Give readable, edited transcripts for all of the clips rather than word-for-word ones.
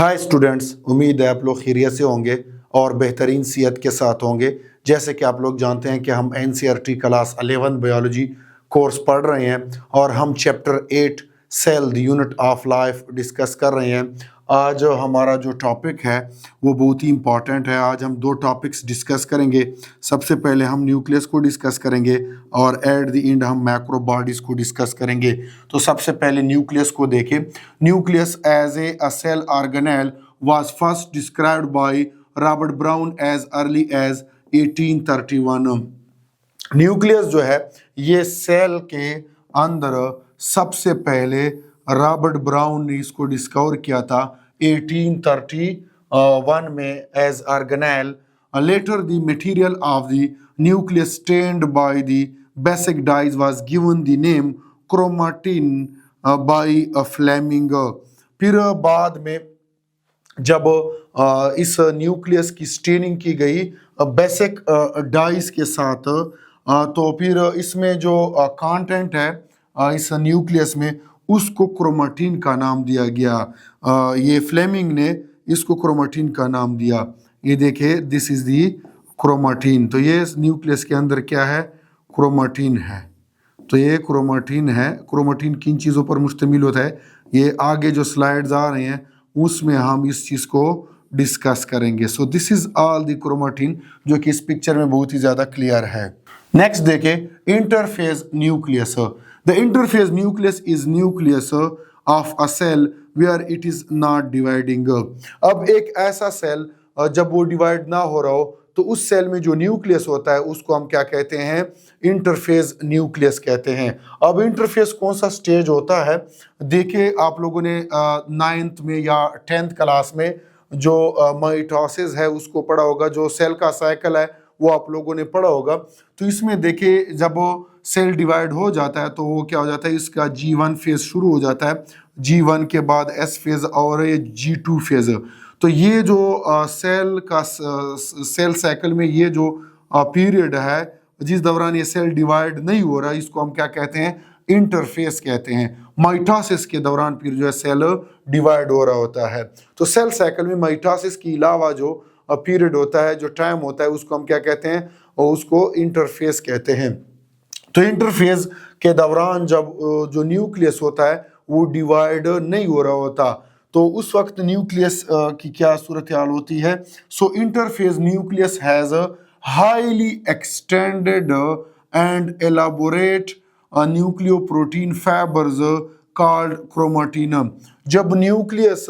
Hi students, उम्मीद है आप लोग खैरियत से होंगे और बेहतरीन सेहत के साथ होंगे। जैसे कि आप लोग जानते हैं कि हम एनसीईआरटी क्लास 11 बायोलॉजी कोर्स पढ़ रहे हैं और हम chapter 8 cell the unit of life discuss कर रहे हैं। आज हमारा जो टॉपिक है वो बहुत ही इम्पॉर्टेंट है। आज हम दो टॉपिक्स डिस्कस करेंगे। सबसे पहले हम न्यूक्लियस को डिस्कस करेंगे और एट द एंड हम मैक्रो बॉडीज को डिस्कस करेंगे। तो सबसे पहले न्यूक्लियस को देखें। Nucleus as a cell organelle was first described by Robert Brown as early as 1831। Nucleus जो है ये सेल के अंदर सबसे पहले रॉबर्ट ब्राउन ने इसको डिस्कवर किया था 1831 में as organelle. Later the material of the nucleus stained by the basic dyes was given the name chromatin by Fleming. फिर बाद में जब इस न्यूक्लियस की स्टेनिंग की गई बेसिक डाइस के साथ, तो फिर इसमें जो कंटेंट है इस न्यूक्लियस में उसको क्रोमेटिन का नाम दिया गया। ये फ्लेमिंग ने इसको क्रोमेटिन का नाम दिया। ये देखिए, दिस इज दी क्रोमेटिन। तो ये न्यूक्लियस के अंदर क्या है? क्रोमेटिन है। तो ये क्रोमेटिन है। क्रोमेटिन किन चीज़ों पर मुश्तमिल होता है? ये आगे जो स्लाइड्स आ रहे हैं उसमें हम इस चीज़ को डिस्कस करेंगे। सो this is all the chromatin, जो कि इस पिक्चर में बहुत ही ज़्यादा क्लियर है। नेक्स्ट देखें, interphase nucleus. The interphase nucleus is nucleus of a cell where it is not dividing. अब एक ऐसा सेल जब वो डिवाइड ना हो रहा हो तो उस सेल में जो न्यूक्लियस होता है उसको हम क्या कहते हैं? इंटरफेज न्यूक्लियस कहते हैं। अब इंटरफेज कौन सा स्टेज होता है? देखिए, आप लोगों ने 9th में या 10th क्लास में जो माइटोसिस है उसको पढ़ा होगा, जो सेल का साइकिल है वो आप लोगों ने पढ़ा होगा। तो इसमें देखिए, जब सेल डिवाइड हो जाता है तो वो क्या हो जाता है? इसका G1 फेज शुरू हो जाता है, G1 के बाद S फेज और ये G2 फेज। तो ये जो सेल का सेल साइकिल में ये जो पीरियड है जिस दौरान ये सेल डिवाइड नहीं हो रहा, इसको हम क्या कहते हैं? इंटरफेस कहते हैं। माइटोसिस के दौरान फिर जो है सेल डिवाइड हो रहा होता है। तो सेल साइकिल में माइटोसिस के अलावा जो पीरियड होता है, जो टाइम होता है, उसको हम क्या कहते हैं? और उसको इंटरफेस कहते हैं। तो इंटरफेस के दौरान जब जो न्यूक्लियस होता है वो डिवाइड नहीं हो रहा होता, तो उस वक्त न्यूक्लियस की क्या सूरत हाल होती है? So interphase nucleus has highly extended and elaborate nucleoprotein fibres called chromatin. जब न्यूक्लियस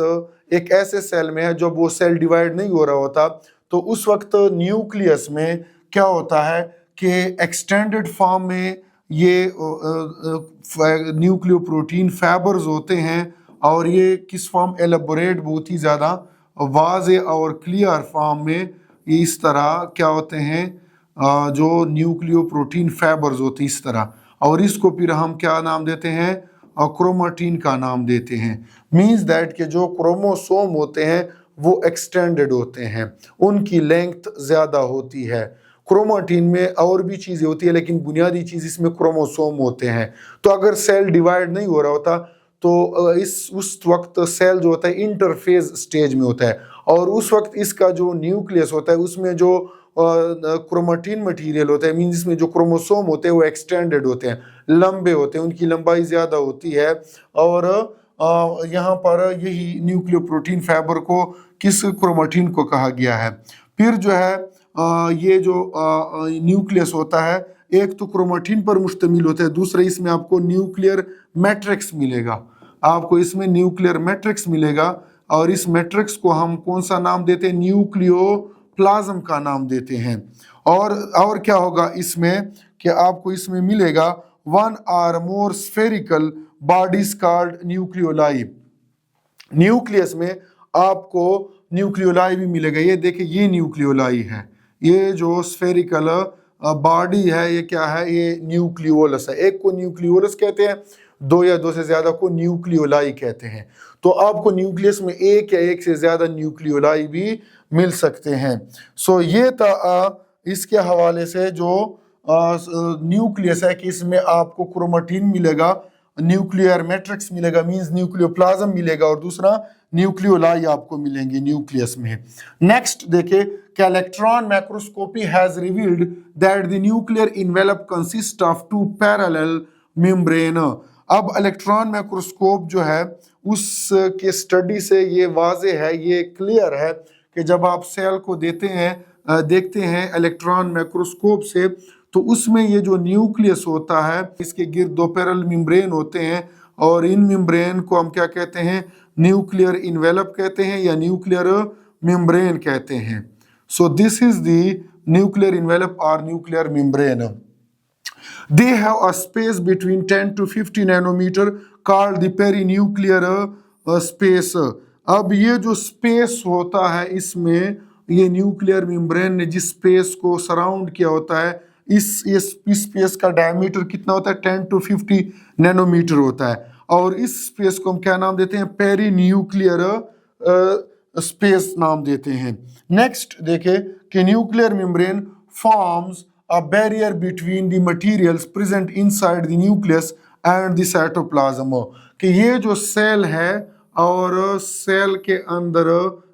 एक ऐसे सेल में है जब वो सेल डिवाइड नहीं हो रहा होता, तो उस वक्त न्यूक्लियस में क्या होता है कि एक्सटेंडेड फॉर्म में ये न्यूक्लियोप्रोटीन फाइबर्स होते हैं, और ये किस फॉर्म? एलेबोरेट, बहुत ही ज़्यादा वाज़े और क्लियर फॉर्म में ये इस तरह क्या होते हैं? जो न्यूक्लियोप्रोटीन फाइबर्स होते हैं इस तरह, और इसको फिर हम क्या नाम देते हैं? क्रोमेटिन का नाम देते हैं। मीन्स दैट कि जो क्रोमोसोम होते हैं वो एक्सटेंडेड होते हैं, उनकी लेंथ ज़्यादा होती है। क्रोमेटिन में और भी चीज़ें होती है, लेकिन बुनियादी चीज़ इसमें क्रोमोसोम होते हैं। तो अगर सेल डिवाइड नहीं हो रहा होता तो उस वक्त सेल जो होता है इंटरफेज स्टेज में होता है, और उस वक्त इसका जो न्यूक्लियस होता है उसमें जो क्रोमेटिन मटेरियल होता है, मीन्स इसमें जो क्रोमोसोम होते हैं वो एक्सटेंडेड होते हैं, लंबे होते हैं, उनकी लंबाई ज़्यादा होती है। और यहाँ पर यही न्यूक्लियोप्रोटीन फाइबर को किस क्रोमेटिन को कहा गया है। फिर जो है ये जो न्यूक्लियस होता है, एक तो क्रोमेटिन पर मुश्तमिल होता है, दूसरा इसमें आपको न्यूक्लियर मैट्रिक्स मिलेगा। आपको इसमें न्यूक्लियर मैट्रिक्स मिलेगा, और इस मैट्रिक्स को हम कौन सा नाम देते हैं? न्यूक्लियोप्लाज्म का नाम देते हैं। और क्या होगा इसमें कि आपको इसमें मिलेगा 1 or more spherical bodies called nucleoli. Nucleus में आपको न्यूक्लियोलाई भी मिलेगा। ये देखिए, ये न्यूक्लियोलाई है। ये जो स्फेरिकल बॉडी है ये क्या है? ये न्यूक्लियोलस है। एक को न्यूक्लियोलस कहते हैं, दो या दो से ज्यादा को न्यूक्लियोलाई कहते हैं। तो आपको न्यूक्लियस में एक या एक से ज्यादा न्यूक्लियोलाई भी मिल सकते हैं। सो ये था इसके हवाले से जो न्यूक्लियस है कि इसमें आपको क्रोमेटिन मिलेगा, न्यूक्लियर मैट्रिक्स मिलेगा, मींस न्यूक्लियोप्लाज्म मिलेगा, और दूसरा न्यूक्लियोलाई आपको मिलेंगे न्यूक्लियस में। नेक्स्ट देखिए कि electron microscopy has revealed that the nuclear envelope consist of two parallel membrane. अब इलेक्ट्रॉन माइक्रोस्कोप जो है उसके स्टडी से ये वाजे है, ये क्लियर है कि जब आप सेल को देखते हैं इलेक्ट्रॉन माइक्रोस्कोप से, तो उसमें ये जो न्यूक्लियस होता है इसके गिर्द दो पैरेलल मेम्ब्रेन होते हैं, और इन मेम्ब्रेन को हम क्या कहते हैं, न्यूक्लियर इन्वेलप कहते हैं या न्यूक्लियर मेम्ब्रेन कहते हैं। So this is the nuclear envelope और nuclear membrane. They have a space between 10 to 50 nanometer called the perinuclear space। अब ये जो स्पेस होता है इसमें ये न्यूक्लियर मेम्ब्रेन ने जिस स्पेस को सराउंड किया होता है, इस स्पेस का डायमीटर कितना होता है, 10 to 50 नैनोमीटर होता है, और इस स्पेस को हम क्या नाम देते हैं, पेरीन्यूक्लियर स्पेस नाम देते हैं। नेक्स्ट देखें कि nuclear membrane forms a barrier between the materials present inside the nucleus and the cytoplasm। कि ये जो सेल है और सेल के अंदर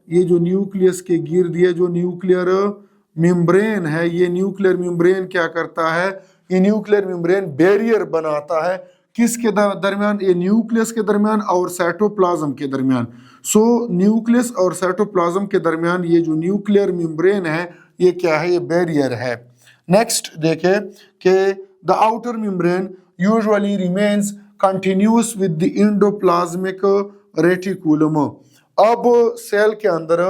ये जो न्यूक्लियस के गिर्द ये जो न्यूक्लियर मेम्ब्रेन है, ये न्यूक्लियर मेम्ब्रेन क्या करता है, ये न्यूक्लियर मेम्ब्रेन बैरियर बनाता है किसके दरमियान, ये न्यूक्लियस के दरमियान और साइटोप्लाज्म के दरमियान। सो न्यूक्लियस और साइटोप्लाज्म के दरमियान ये जो न्यूक्लियर मेम्ब्रेन है ये क्या है, ये बैरियर है। नेक्स्ट देखें कि the outer membrane usually remains continuous with the endoplasmic reticulum. अब सेल के अंदर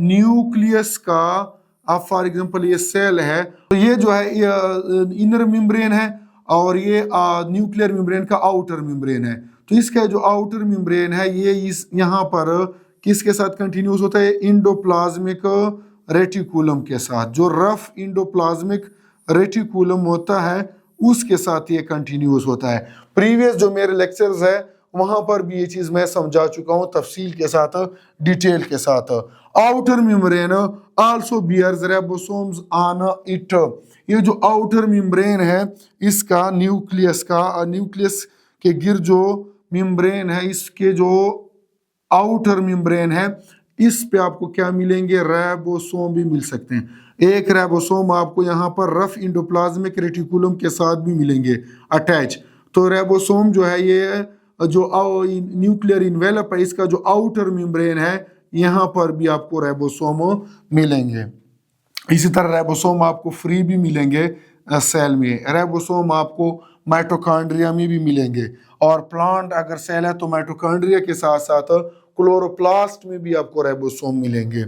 न्यूक्लियस का, अब फॉर एग्जांपल ये सेल है तो ये जो है ये इनर मेम्ब्रेन है और ये न्यूक्लियर मेम्ब्रेन का आउटर मेम्ब्रेन है। तो इसका जो आउटर मेम्ब्रेन है ये इस यहाँ पर किसके साथ कंटिन्यूस होता है, इंडोप्लाज्मिक रेटिकुलम के साथ। जो रफ इंडोप्लाज्मिक रेटिकुलम होता है उसके साथ ये कंटिन्यूस होता है। प्रीवियस जो मेरे लेक्चर्स है वहां पर भी ये चीज मैं समझा चुका हूं तफसील के साथ, डिटेल के साथ। Outer membrane also bears ribosomes on it. ये जो आउटर मेम्ब्रेन है इसका न्यूक्लियस के गिर्द जो मेम्ब्रेन है, इसके जो आउटर मेम्ब्रेन है इस पे आपको क्या मिलेंगे, राइबोसोम भी मिल सकते हैं। एक राइबोसोम आपको यहाँ पर रफ इंडोप्लाज्मिक रेटिकुलम के साथ भी मिलेंगे अटैच। तो राइबोसोम जो है ये जो न्यूक्लियर इन्वेलप है इसका जो आउटर मेम्ब्रेन है यहाँ पर भी आपको राइबोसोम मिलेंगे। इसी तरह राइबोसोम आपको फ्री भी मिलेंगे सेल में। राइबोसोम आपको माइटोकॉन्ड्रिया में भी मिलेंगे, और प्लांट अगर सेल है तो माइटोकॉन्ड्रिया के साथ साथ क्लोरोप्लास्ट में भी आपको राइबोसोम मिलेंगे।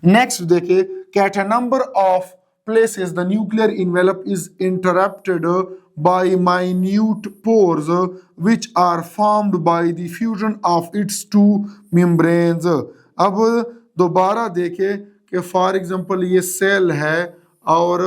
नेक्स्ट देखिए कि at a number of places the nuclear envelope is interrupted by minute pores which are formed by the fusion of its two membranes। अब दोबारा देखें कि फॉर एग्जांपल ये सेल है और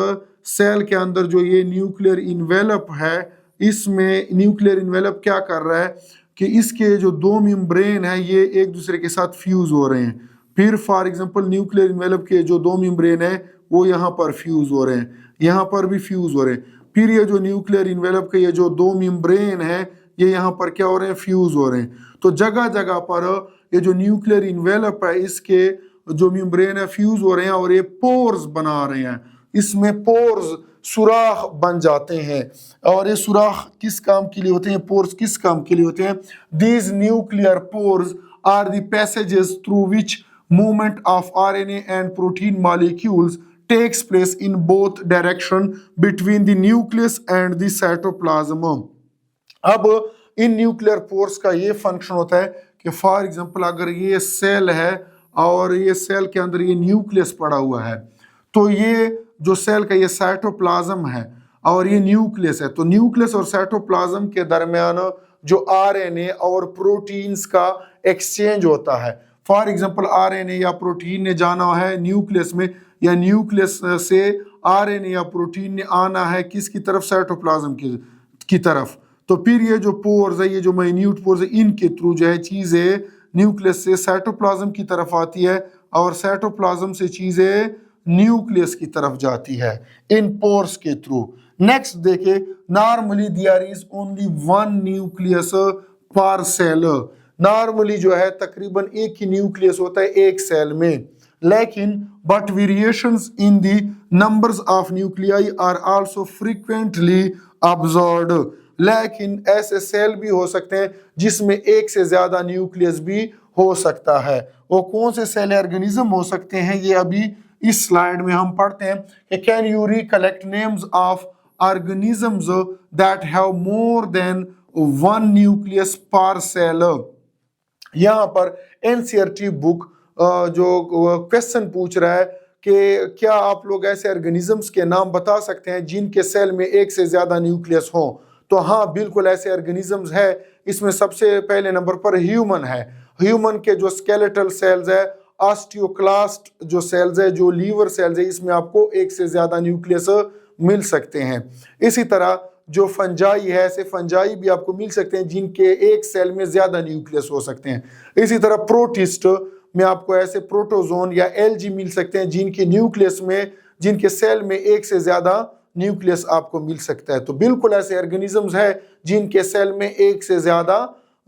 सेल के अंदर जो ये न्यूक्लियर इन्वेलप है इसमें न्यूक्लियर इन्वेलप क्या कर रहा है कि इसके जो दो मेम्ब्रेन है ये एक दूसरे के साथ फ्यूज हो रहे हैं। फिर फॉर एग्जांपल न्यूक्लियर इन्वेलप के जो दो मेम्ब्रेन है वो यहाँ पर फ्यूज हो रहे हैं, यहाँ पर भी फ्यूज हो रहे हैं। फिर ये जो न्यूक्लियर इन्वेलप के ये जो दो मेम्ब्रेन है ये यहाँ पर क्या हो रहे हैं, फ्यूज हो रहे हैं। तो जगह जगह पर ये जो न्यूक्लियर इन्वेलप है इसके जो मेम्ब्रेन है फ्यूज हो रहे हैं और ये पोर्स बना रहे हैं। इसमें पोर्स सुराख बन जाते हैं, और ये सुराख किस काम के लिए होते हैं, पोर्स किस काम के लिए होते हैं। These nuclear pores are the passages through which movement of RNA and protein molecules takes place in both direction between the nucleus and the cytoplasm। अब इन न्यूक्लियर पोर्स का ये फंक्शन होता है कि फॉर एग्जांपल अगर ये cell है और ये सेल के अंदर ये न्यूक्लियस पड़ा हुआ है तो ये जो सेल का ये साइटोप्लाज्म है और ये न्यूक्लियस है, तो न्यूक्लियस और साइटोप्लाज्म के दरमियान जो RNA और प्रोटीन्स का एक्सचेंज होता है। फॉर एग्जांपल आरएनए या प्रोटीन ने जाना है न्यूक्लियस में, या न्यूक्लियस से आरएनए या प्रोटीन ने आना है किसकी तरफ, साइटोप्लाज्म की तरफ। तो फिर ये जो पोर्स है, ये जो माइन्यूट पोर्स है, इनके थ्रू जो है चीजें न्यूक्लियस से साइटोप्लाज्म की तरफ आती है और साइटोप्लाज्म से चीजें न्यूक्लियस की तरफ जाती है इन पोर्स के थ्रू। नेक्स्ट देखे, normally there is only one nucleus per cell. Normally जो है तकरीबन एक ही न्यूक्लियस होता है एक सेल में, लेकिन but variations in the numbers of nuclei are also frequently observed. लेकिन ऐसे सेल भी हो सकते हैं जिसमें एक से ज्यादा न्यूक्लियस भी हो सकता है। वो कौन से सेल ऑर्गेनिज्म हो सकते हैं ये अभी इस स्लाइड में हम पढ़ते हैं कि can you recollect names of organisms that have more than one nucleus per cell. यहाँ पर एनसीईआरटी बुक जो क्वेश्चन पूछ रहा है कि क्या आप लोग ऐसे ऑर्गेनिजम्स के नाम बता सकते हैं जिनके सेल में एक से ज्यादा न्यूक्लियस हो। तो हाँ, बिल्कुल ऐसे ऑर्गेनिजम्स है। इसमें सबसे पहले नंबर पर ह्यूमन है। ह्यूमन के जो स्केलेटल सेल्स है, ऑस्टियोक्लास्ट जो सेल्स है, जो लीवर सेल्स है, इसमें आपको एक से ज्यादा न्यूक्लियस मिल सकते हैं। इसी तरह जो फंजाई है, ऐसे फंजाई भी आपको मिल सकते हैं जिनके एक सेल में ज्यादा न्यूक्लियस हो सकते हैं। इसी तरह प्रोटिस्ट में आपको ऐसे प्रोटोजोन या एल्गी मिल सकते हैं जिनके न्यूक्लियस में, जिनके सेल में एक से ज्यादा न्यूक्लियस आपको मिल सकता है। तो बिल्कुल ऐसे ऑर्गेनिजम्स है जिनके सेल में एक से ज्यादा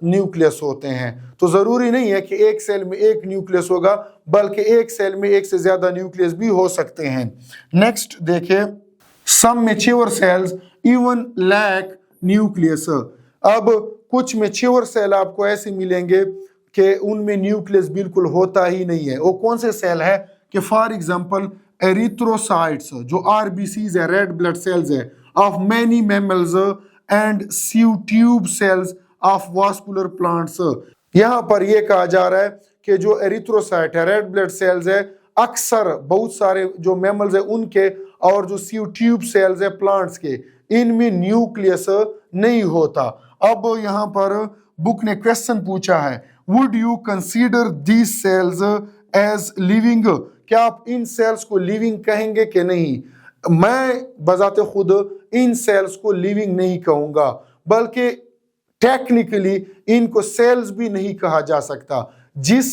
न्यूक्लियस होते हैं। तो जरूरी नहीं है कि एक सेल में एक न्यूक्लियस होगा, बल्कि एक सेल में एक से ज्यादा न्यूक्लियस भी हो सकते हैं। नेक्स्ट देखिए, some mature cells even lack nucleus. अब कुछ मैच्योर सेल आपको ऐसे मिलेंगे कि उनमें न्यूक्लियस बिल्कुल होता ही नहीं है। वो कौन से सेल है कि फॉर एग्जांपल एरिथ्रोसाइट्स जो आरबीसीज है, रेड ब्लड सेल्स है of many mammals and sieve tube cells of vascular plants. यहाँ पर यह कहा जा रहा है कि जो एरिथ्रोसाइट है, रेड ब्लड सेल्स है, अक्सर बहुत सारे जो मैमल्स है उनके और जो सीव ट्यूब सेल्स है प्लांट्स के, इनमें न्यूक्लियस नहीं होता। अब यहाँ पर बुक ने क्वेश्चन पूछा है, would you consider these cells as living? क्या आप इन सेल्स को लिविंग कहेंगे कि नहीं? मैं बजाते खुद इन सेल्स को लिविंग नहीं कहूंगा, बल्कि टेक्निकली इनको सेल्स भी नहीं कहा जा सकता। जिस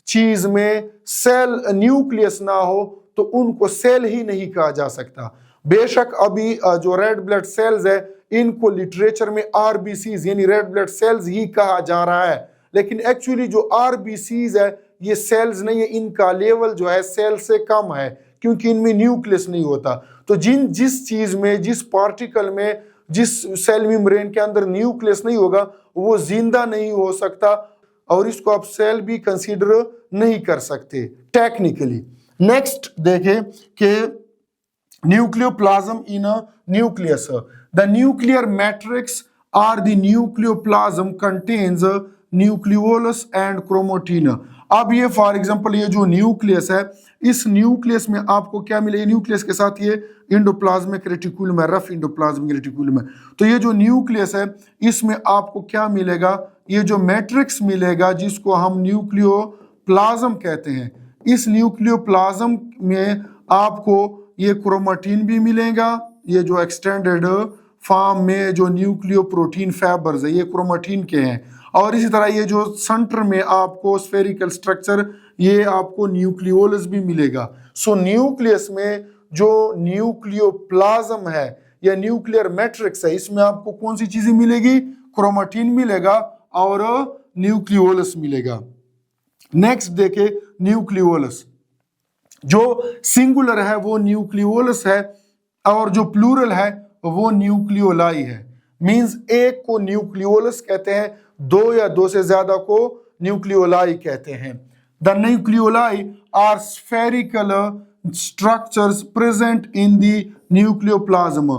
चीज में सेल न्यूक्लियस ना हो तो उनको सेल ही नहीं कहा जा सकता। बेशक अभी जो रेड ब्लड सेल्स है इनको लिटरेचर में आरबीसीज यानी रेड ब्लड सेल्स ही कहा जा रहा है, लेकिन एक्चुअली जो आरबीसीज है ये सेल्स नहीं है, इनका लेवल जो है सेल से कम है क्योंकि इनमें न्यूक्लियस नहीं होता। तो जिस चीज में, जिस पार्टिकल में, जिस सेल मेम्ब्रेन के अंदर न्यूक्लियस नहीं होगा वो जिंदा नहीं हो सकता और इसको आप सेल भी कंसीडर नहीं कर सकते टेक्निकली। नेक्स्ट देखें कि nucleoplasm in a nucleus. The nuclear matrix or the nucleoplasm contains nucleolus and chromatin. अब ये फॉर एग्जांपल ये जो न्यूक्लियस है, इस न्यूक्लियस में आपको क्या मिलेगा? न्यूक्लियस के साथ ये इंडोप्लाज्मिक रेटिकुलम है, रफ इंडोप्लाज्मिक रेटिकुलम है। तो ये जो न्यूक्लियस है इसमें आपको क्या मिलेगा? ये जो मैट्रिक्स मिलेगा जिसको हम न्यूक्लियोप्लाज्म कहते हैं। इस न्यूक्लियोप्लाज्म में आपको ये क्रोमैटिन भी मिलेगा, ये जो एक्सटेंडेड फॉर्म में जो न्यूक्लियो प्रोटीन फाइबर्स है ये क्रोमैटिन के हैं। और इसी तरह ये जो सेंटर में आपको स्फेरिकल स्ट्रक्चर ये आपको न्यूक्लियोलस भी मिलेगा। सो न्यूक्लियस में जो न्यूक्लियोप्लाज्म है या न्यूक्लियर मैट्रिक्स है इसमें आपको कौन सी चीजें मिलेगी? क्रोमैटिन मिलेगा और न्यूक्लियोलस मिलेगा। नेक्स्ट देखे न्यूक्लियोलस। जो सिंगुलर है वो न्यूक्लियोलस है और जो प्लूरल है वो न्यूक्लियोलाई है। मींस एक को न्यूक्लियोलस कहते हैं, दो या दो से ज्यादा को न्यूक्लियोलाई कहते हैं। The nucleoli are spherical structures present in the nucleoplasm.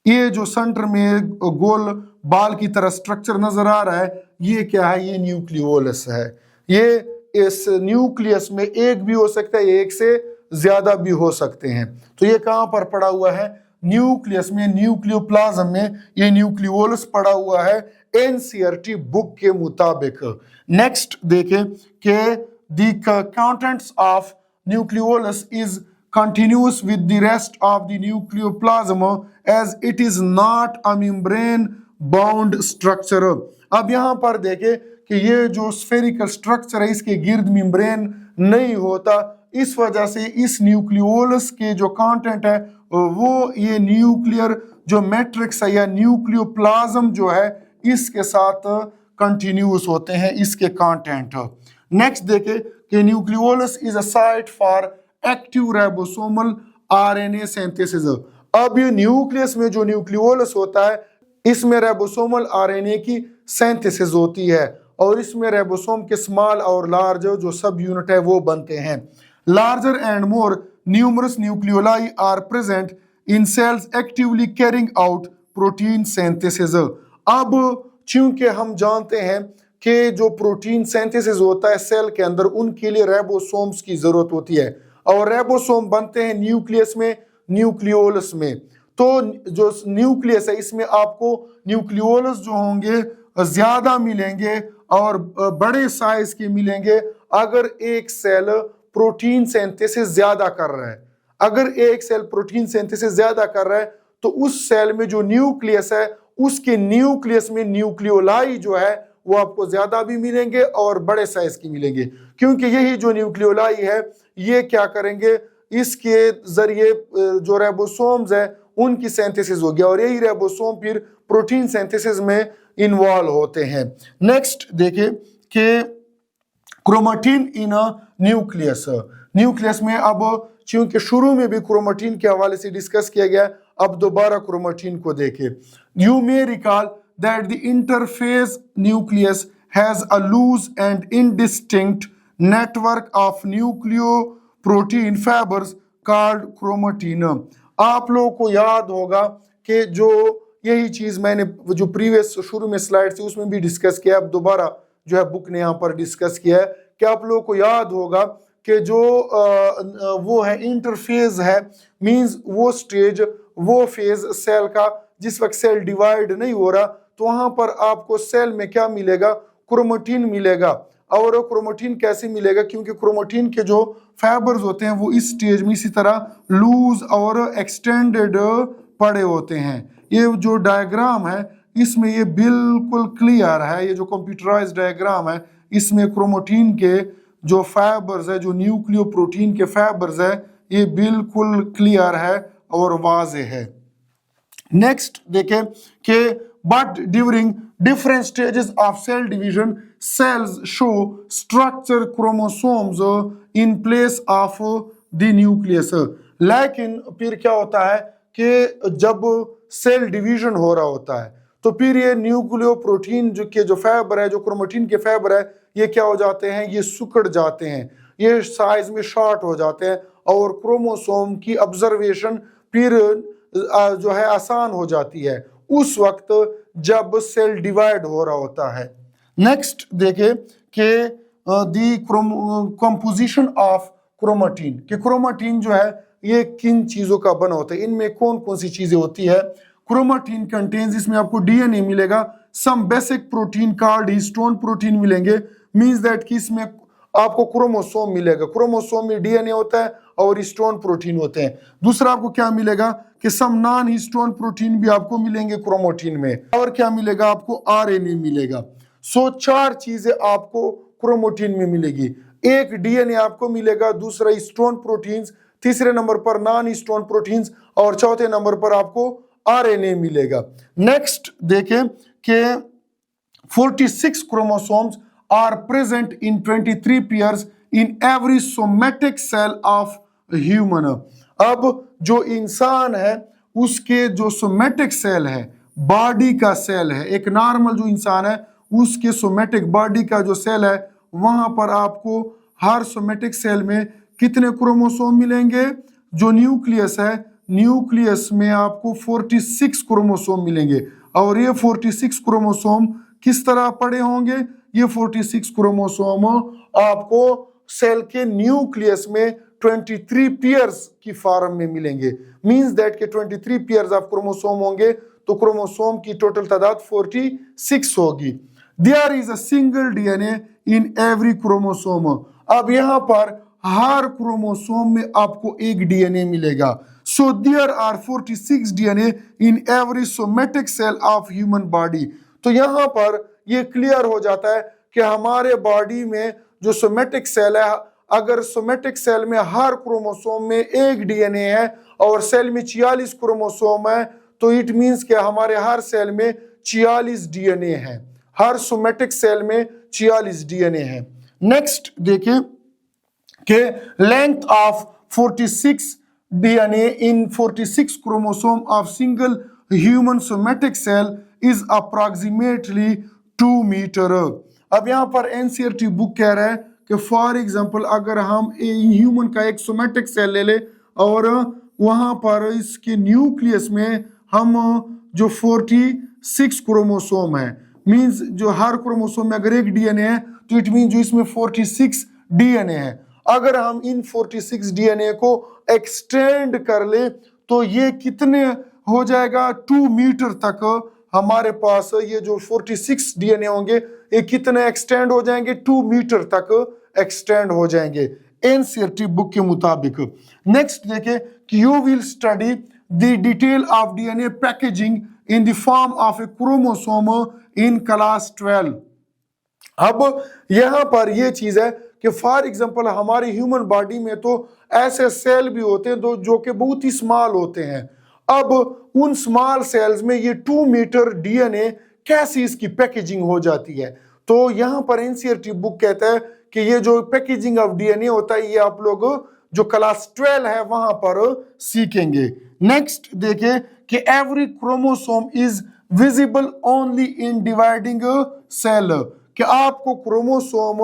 ये जो सेंटर में गोल बाल की तरह स्ट्रक्चर नजर आ रहा है ये क्या है? ये न्यूक्लियोलस है। ये इस न्यूक्लियस में एक भी हो सकता है, एक से ज्यादा भी हो सकते हैं। तो ये कहां पर पड़ा हुआ है? न्यूक्लियस में, न्यूक्लियोप्लाज्म में ये न्यूक्लियोलस पड़ा हुआ है एनसीईआरटी बुक के मुताबिक। नेक्स्ट देखें कि the contents of nucleolus is continuous with the rest of the nucleoplasm as it is not a membrane bound structure. अब यहां पर देखें कि ये जो स्फेरिकल स्ट्रक्चर है इसके गिर्द मेम्ब्रेन नहीं होता, इस वजह से इस न्यूक्लियोलस के जो कंटेंट है वो ये न्यूक्लियर जो मैट्रिक्स है या न्यूक्लियोप्लाज्म जो है इसके साथ कंटिन्यूस होते हैं इसके कंटेंट। नेक्स्ट देखें कि nucleolus is a site for active ribosomal RNA synthesis. अब ये न्यूक्लियस में जो न्यूक्लियोलस होता है इसमें राइबोसोमल आरएनए की सिंथेसिस होती है और इसमें राइबोसोम के स्मॉल और लार्ज जो सब यूनिट है वो बनते हैं। Larger and more numerous nucleoli are present in cells actively carrying out protein synthesis. अब चूंकि हम जानते हैं कि जो प्रोटीन सिंथेसिस होता है सेल के अंदर उनके लिए राइबोसोम्स की जरूरत होती है और राइबोसोम बनते हैं न्यूक्लियस में, न्यूक्लियोलस में। तो जो न्यूक्लियस है इसमें आपको न्यूक्लियोलस जो होंगे ज्यादा मिलेंगे और बड़े साइज के मिलेंगे अगर एक सेल प्रोटीन सिंथेसिस ज्यादा कर रहा है। अगर एक सेल प्रोटीन सिंथेसिस ज्यादा कर रहा है तो उस सेल में जो न्यूक्लियस है उसके न्यूक्लियस में न्यूक्लियोलाई जो है वो आपको ज्यादा भी मिलेंगे और बड़े साइज की मिलेंगे, क्योंकि यही जो न्यूक्लियोलाई है ये क्या करेंगे, इसके जरिए जो राइबोसोम्स है उनकी सिंथेसिस हो गया और यही राइबोसोम फिर प्रोटीन सिंथेसिस में इन्वॉल्व होते हैं। नेक्स्ट देखिए कि chromatin in a nucleus. Nucleus में अब चूंकि शुरू में भी क्रोमेटिन के हवाले से डिस्कस किया गया, अब दोबारा क्रोमेटिन को देखें। You may recall that the interphase nucleus has a loose and indistinct network of nucleoprotein fibres called chromatin. आप लोगों को याद होगा कि जो यही चीज मैंने जो प्रीवियस शुरू में स्लाइड थी उसमें भी डिस्कस किया, अब दोबारा जो है बुक ने यहाँ पर डिस्कस किया है कि आप लोगों को याद होगा कि जो वो है इंटरफेज है, मींस वो स्टेज वो फेज सेल का जिस वक्त सेल डिवाइड नहीं हो रहा तो वहां पर आपको सेल में क्या मिलेगा, क्रोमेटिन मिलेगा। और क्रोमेटिन कैसे मिलेगा, क्योंकि क्रोमेटिन के जो फाइबर्स होते हैं वो इस स्टेज में इसी तरह लूज और एक्सटेंडेड पड़े होते हैं। ये जो डायग्राम है इसमें ये बिल्कुल क्लियर है, ये जो कंप्यूटराइज्ड डायग्राम है इसमें क्रोमेटिन के जो फाइबर्स है जो न्यूक्लियो प्रोटीन के फाइबर्स है ये बिल्कुल क्लियर है और वाज़े है। नेक्स्ट देखें कि but during different stages of cell division cells show structure chromosomes in place of the nucleus। लेकिन फिर क्या होता है कि जब सेल डिवीजन हो रहा होता है तो फिर ये न्यूक्लियो प्रोटीन जो के जो फाइबर है जो क्रोमेटिन के फाइबर है ये क्या हो जाते हैं, ये सिकुड़ जाते हैं, ये साइज में शॉर्ट हो जाते हैं और क्रोमोसोम की ऑब्जर्वेशन फिर जो है आसान हो जाती है उस वक्त जब सेल डिवाइड हो रहा होता है। नेक्स्ट देखें कि दी कंपोजिशन ऑफ क्रोमेटिन, कि क्रोमेटिन जो है ये किन चीजों का बना होता है, इनमें कौन कौन सी चीजें होती है। क्रोमेटिन कंटेन्स, इसमें आपको डीएनए मिलेगा, some basic protein called histone protein मिलेंगे, मींस दैट कि इसमें आपको क्रोमोसोम मिलेगा, क्रोमोसोम में डीएनए होता है और हिस्टोन प्रोटीन होते हैं। दूसरा आपको क्या मिलेगा कि सम नॉन हिस्टोन प्रोटीन भी आपको मिलेंगे क्रोमेटिन में, और क्या मिलेगा आपको आरएनए मिलेगा। सो चार चीजें आपको क्रोमेटिन में मिलेगी, एक डीएनए आपको मिलेगा, दूसरा हिस्टोन प्रोटीन्स, तीसरे नंबर पर नॉन हिस्टोन प्रोटीन्स और चौथे नंबर पर आपको आरएनए मिलेगा। नेक्स्ट देखें कि 46 chromosomes are present in 23 pairs in every somatic cell of human। अब जो इंसान है उसके जो सोमेटिक सेल है, बॉडी का सेल है, एक नॉर्मल जो इंसान है उसके सोमेटिक बॉडी का जो सेल है वहां पर आपको हर सोमेटिक सेल में कितने क्रोमोसोम मिलेंगे, जो न्यूक्लियस है न्यूक्लियस में आपको 46 क्रोमोसोम मिलेंगे और ये 46 क्रोमोसोम किस तरह पड़े होंगे, ये 46 क्रोमोसोम आपको सेल के न्यूक्लियस में 23 पेयर्स की फॉर्म में मिलेंगे, मींस दैट के 23 पेयर्स ऑफ क्रोमोसोम होंगे तो क्रोमोसोम की टोटल तादाद 46 होगी। There is a single DNA in every chromosome. अब यहाँ पर हर क्रोमोसोम में आपको एक डीएनए मिलेगा, so there are 46 DNA in every somatic cell of human body. तो यहाँ पर ये क्लियर हो जाता है कि हमारे बॉडी में जो सोमेटिक सेल है, अगर सोमेटिक सेल में हर क्रोमोसोम में एक डीएनए है और सेल में 46 क्रोमोसोम है तो इट मींस कि हमारे हर सेल में 46 डीएनए है। हर सोमेटिक सेल में 46 डीएनए है। नेक्स्ट देखिए कि length of 46 DNA in 46 chromosome of single human somatic cell is approximately 2 metre. अब यहाँ पर एनसीईआरटी बुक कह रहा है कि फॉर एग्जांपल अगर हम ह्यूमन का एक सोमेटिक सेल ले ले और वहां पर इसके न्यूक्लियस में हम जो 46 क्रोमोसोम है, मींस जो हर क्रोमोसोम में अगर एक डीएनए है तो इट मीन जो इसमें 46 डीएनए है, अगर हम इन 46 डीएनए को एक्सटेंड कर ले तो ये कितने हो जाएगा, 2 मीटर तक हमारे पास ये जो 46 डीएनए होंगे ये कितने एक्सटेंड हो जाएंगे, 2 मीटर तक एक्सटेंड हो जाएंगे एनसीईआरटी बुक के मुताबिक। नेक्स्ट देखें कि you will study the detail of DNA packaging in the form of A chromosome in class 12। अब यहां पर ये चीज है कि फॉर एग्जांपल हमारे ह्यूमन बॉडी में तो ऐसे सेल भी होते हैं जो कि बहुत ही स्मॉल होते हैं। अब उन स्मॉल सेल्स में ये 2 मीटर डीएनए कैसे इसकी पैकेजिंग हो जाती है, तो यहां पर एनसीईआरटी बुक कहता है कि ये जो पैकेजिंग ऑफ डीएनए होता है ये आप लोग जो क्लास 12 है वहां पर सीखेंगे। नेक्स्ट देखिए कि every chromosome is visible only in dividing cell, कि आपको क्रोमोसोम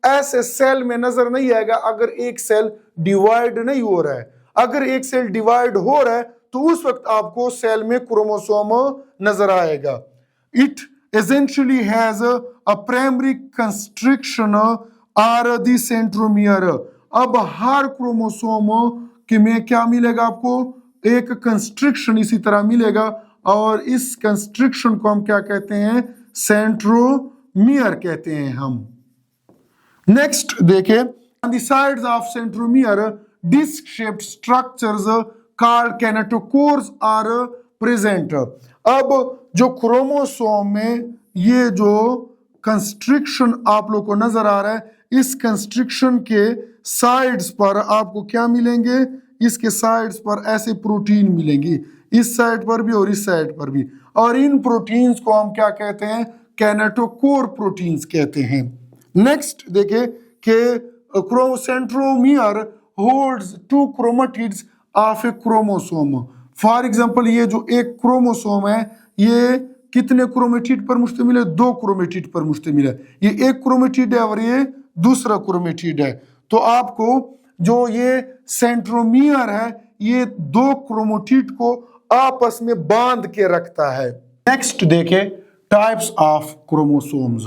ऐसे सेल में नजर नहीं आएगा अगर एक सेल डिवाइड नहीं हो रहा है। अगर एक सेल डिवाइड हो रहा है तो उस वक्त आपको सेल में क्रोमोसोम नजर आएगा। It essentially has a primary constriction or the centromere. अब हर क्रोमोसोम के में क्या मिलेगा आपको, एक कंस्ट्रिक्शन इसी तरह मिलेगा और इस कंस्ट्रिक्शन को हम क्या कहते हैं, सेंट्रोमियर कहते हैं हम। नेक्स्ट देखिए on the sides of centromere disc shaped structures called kinetochores are present। अब जो क्रोमोसोम में ये जो कंस्ट्रिक्शन आप लोग को नजर आ रहा है, इस कंस्ट्रिक्शन के साइड्स पर आपको क्या मिलेंगे, इसके साइड्स पर ऐसे प्रोटीन मिलेंगी, इस साइड पर भी और इस साइड पर भी, और इन प्रोटीन्स को हम क्या कहते हैं, कैनेटोकोर प्रोटीन्स कहते हैं। नेक्स्ट देखिए कि centromere holds 2 chromatids of A chromosome. For example ये जो एक क्रोमोसोम है ये कितने क्रोमेटिड पर मुश्तमिल है, 2 क्रोमेटिड पर मुश्तमिल है। ये एक क्रोमेटिड है और ये दूसरा क्रोमेटिड है, तो आपको जो ये सेंट्रोमियर है ये 2 क्रोमेटिड को आपस में बांध के रखता है। नेक्स्ट देखें टाइप्स ऑफ क्रोमोसोम्स,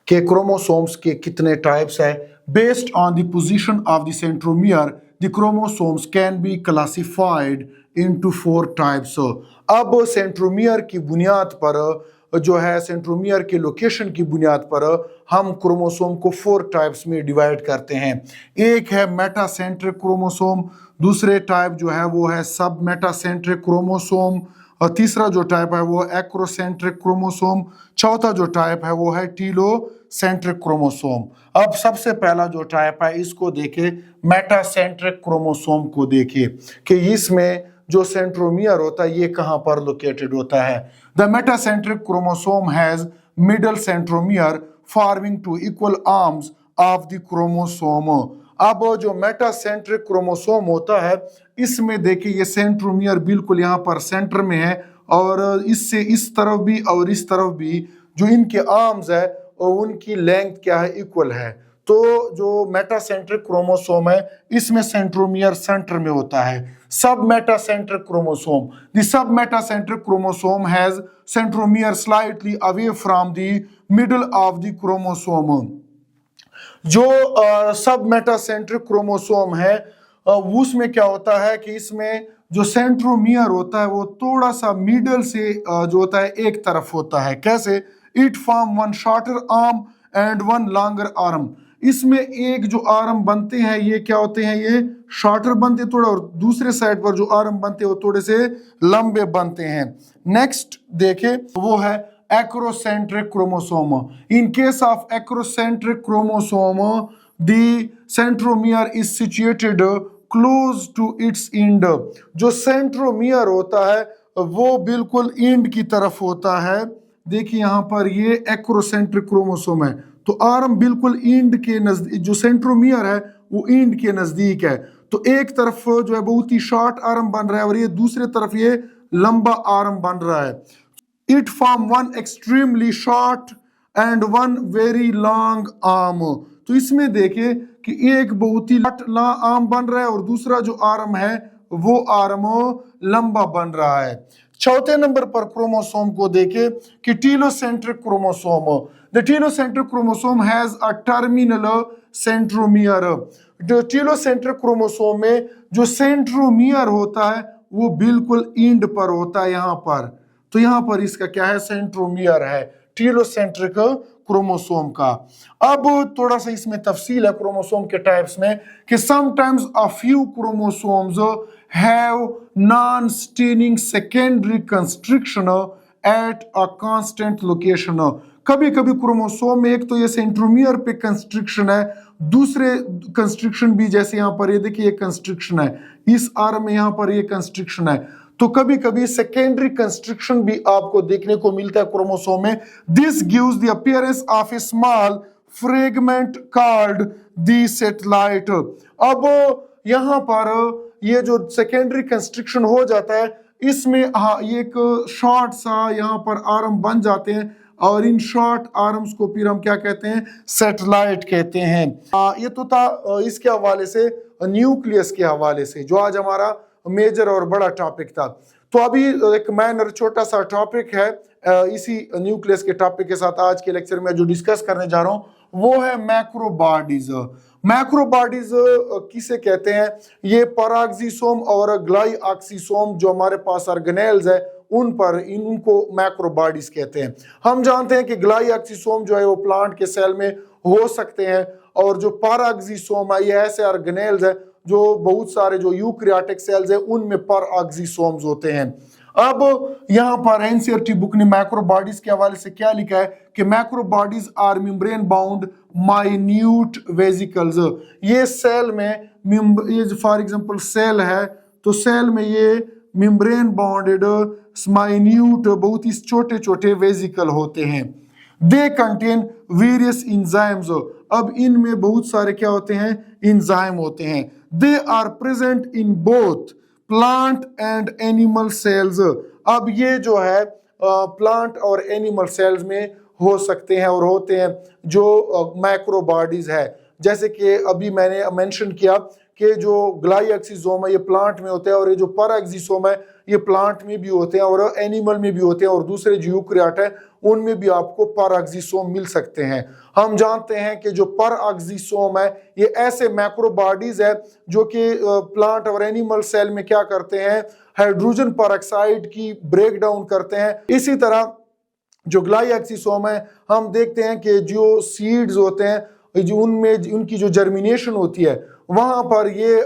के क्रोमोसोम्स के कितने टाइप्स है। Based on the position of the centromere the chromosomes can be classified into 4 types. अब सेंट्रोमियर की बुनियाद पर जो है, सेंट्रोमियर के लोकेशन की बुनियाद पर हम क्रोमोसोम को 4 टाइप्स में डिवाइड करते हैं। एक है मेटासेंट्रिक क्रोमोसोम, दूसरे टाइप जो है वो है सब मेटासेंट्रिक क्रोमोसोम, और तीसरा जो टाइप है वो एक्रोसेंट्रिक क्रोमोसोम, चौथा जो टाइप है वो है टीलोसेंट्रिक क्रोमोसोम। अब सबसे पहला जो टाइप है इसको देखे, मेटासेंट्रिक क्रोमोसोम को देखे कि इसमें जो सेंट्रोमियर होता है ये कहां पर लोकेटेड होता है। The metacentric chromosome has middle centromere forming 2 equal arms of the chromosome. अब जो मेटासेंट्रिक क्रोमोसोम होता है इसमें देखिए ये सेंट्रोमियर बिल्कुल यहाँ पर सेंटर में है और इससे इस तरफ भी और इस तरफ भी जो इनके आर्म्स है और उनकी लेंथ क्या है, इक्वल है। तो जो मेटासेंट्रिक क्रोमोसोम है इसमें सेंट्रोमियर सेंटर में होता है। सब metacentric chromosome, the sub metacentric chromosome has centromere slightly away from the middle of the chromosome. जो सब मेटासेंट्रिक क्रोमोसोम है उसमें क्या होता है कि इसमें जो सेंट्रोमियर होता है वो थोड़ा सा मिडल से जो होता है एक तरफ होता है। कैसे, it form 1 shorter arm and 1 longer arm. इसमें एक जो आर्म बनते हैं ये क्या होते हैं, ये शॉर्टर बनते हैं थोड़ा, और दूसरे साइड पर जो आर्म बनते हैं वो थोड़े से लंबे बनते हैं। नेक्स्ट देखें वो है acrocentric chromosome. In case of acrocentric chromosome, the centromere is situated close to its end. जो centromere होता है वो बिल्कुल end की तरफ होता है, देखिए यहाँ पर ये एक्रोसेंट्रिक क्रोमोसोम है, तो आर्म बिल्कुल एंड के नजदीक, जो सेंट्रोमियर है वो एंड के नजदीक है, तो एक तरफ जो है बहुत ही शॉर्ट आर्म बन रहा है और ये दूसरे तरफ ये लंबा आर्म बन रहा है। It form one extremely short and one very long arm. तो इसमें देखिए कि एक बहुत ही लंबा आर्म बन रहा है और दूसरा जो आर्म है वो आर्म लंबा बन रहा है। चौथे नंबर पर क्रोमोसोम को देखें कि telocentric chromosome. The telocentric chromosome has a terminal centromere. जो टीलोसेंट्रिक क्रोमोसोम में जो सेंट्रोमियर होता है वो बिल्कुल एंड पर होता है यहाँ पर, तो यहाँ पर इसका क्या है, सेंट्रोमियर है टीलोसेंट्रिक क्रोमोसोम का। अब थोड़ा सा इसमें तफसील है क्रोमोसोम के टाइप्स में कि sometimes a few chromosomes have non staining secondary constriction at a constant location. कभी कभी क्रोमोसोम में एक तो ये सेंट्रोमियर पे कंस्ट्रिक्शन है, दूसरे कंस्ट्रिक्शन भी, जैसे यहाँ पर ये देखिए ये कंस्ट्रिक्शन है, इस आर्म में यहाँ पर ये कंस्ट्रिक्शन है, तो कभी कभी सेकेंडरी कंस्ट्रिक्शन भी आपको देखने को मिलता है क्रोमोसोम में। This gives the appearance of A small fragment called the satellite. अब यहाँ पर ये जो सेकेंडरी कंस्ट्रिक्शन हो जाता है इसमें ये एक शॉर्ट सा यहाँ पर आर्म बन जाते हैं और इन शॉर्ट आर्म्स को फिर हम क्या कहते हैं, सैटेलाइट कहते हैं। ये तो था इसके हवाले से, न्यूक्लियस के हवाले से, जो आज हमारा मेजर और बड़ा टॉपिक था। तो अभी एक माइनर छोटा सा टॉपिक है इसी न्यूक्लियस के टॉपिक के साथ आज के लेक्चर में जो डिस्कस करने जा रहा हूं वो है मैक्रोबॉडीज। मैक्रोबॉडीज किसे कहते हैं, ये पराक्सीसोम और ग्लाइऑक्सीसोम जो हमारे पास ऑर्गेनेल्स है उन पर इनको मैक्रोबॉडीज कहते हैं। हम जानते हैं कि ग्लाइऑक्सीसोम जो है वो प्लांट के सेल में हो सकते हैं और जो पराक्सीसोम है ये ऐसे ऑर्गेनेल्स है जो बहुत सारे जो यूकैरियोटिक सेल्स है उनमें पराक्सीसोम्स होते हैं। अब यहाँ पर एनसीईआरटी बुक ने मैक्रोबॉडीज के हवाले से क्या लिखा है कि microbodies are membrane bound minute vesicles. ये सेल में, ये फॉर एग्जांपल सेल है तो सेल में ये मेम्ब्रेन बाउंडेड माइन्यूट बहुत ही छोटे छोटे वेसिकल होते हैं। They contain various enzymes. अब इनमें बहुत सारे क्या होते हैं, इंजाइम होते हैं। They are present in both plant and animal cells. अब ये जो है प्लांट और एनिमल सेल्स में हो सकते हैं और होते हैं जो मैक्रोबॉडीज है। जैसे कि अभी मैंने मेंशन किया कि जो ग्लाइऑक्सीसोम है ये प्लांट में होते हैं और ये जो पराक्सीसोम है ये प्लांट में भी होते हैं और एनिमल में भी होते हैं और दूसरे जो यूकैरियोट है उनमें भी आपको पराक्सीसोम मिल सकते हैं। हम जानते हैं कि जो पराक्सीसोम है ये ऐसे मैक्रोबॉडीज है जो कि प्लांट और एनिमल सेल में क्या करते हैं, हाइड्रोजन परऑक्साइड की ब्रेक डाउन करते हैं। इसी तरह जो ग्लाइऑक्सीसोम है हम देखते हैं कि जो सीड्स होते हैं जो उनमें उनकी जो जर्मिनेशन होती है वहां पर ये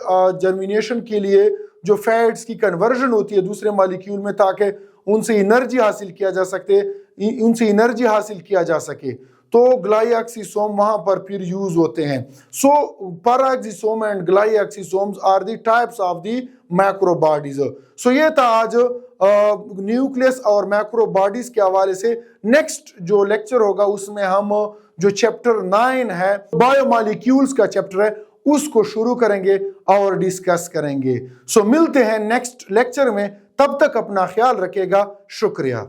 जर्मिनेशन के लिए जो फैट्स की कन्वर्जन होती है दूसरे मॉलिक्यूल में ताकि उनसे एनर्जी हासिल किया जा सके, तो ग्लाइऑक्सीसोम वहां पर फिर यूज होते हैं। So peroxisome and glyoxysomes are the types of the microbodies. So ये था आज न्यूक्लियस और मैक्रोबॉडीज के हवाले से। नेक्स्ट जो लेक्चर होगा उसमें हम जो चैप्टर 9 है बायोमॉलिक्यूल्स का चैप्टर है उसको शुरू करेंगे और डिस्कस करेंगे। सो मिलते हैं नेक्स्ट लेक्चर में, तब तक अपना ख्याल रखिएगा। शुक्रिया।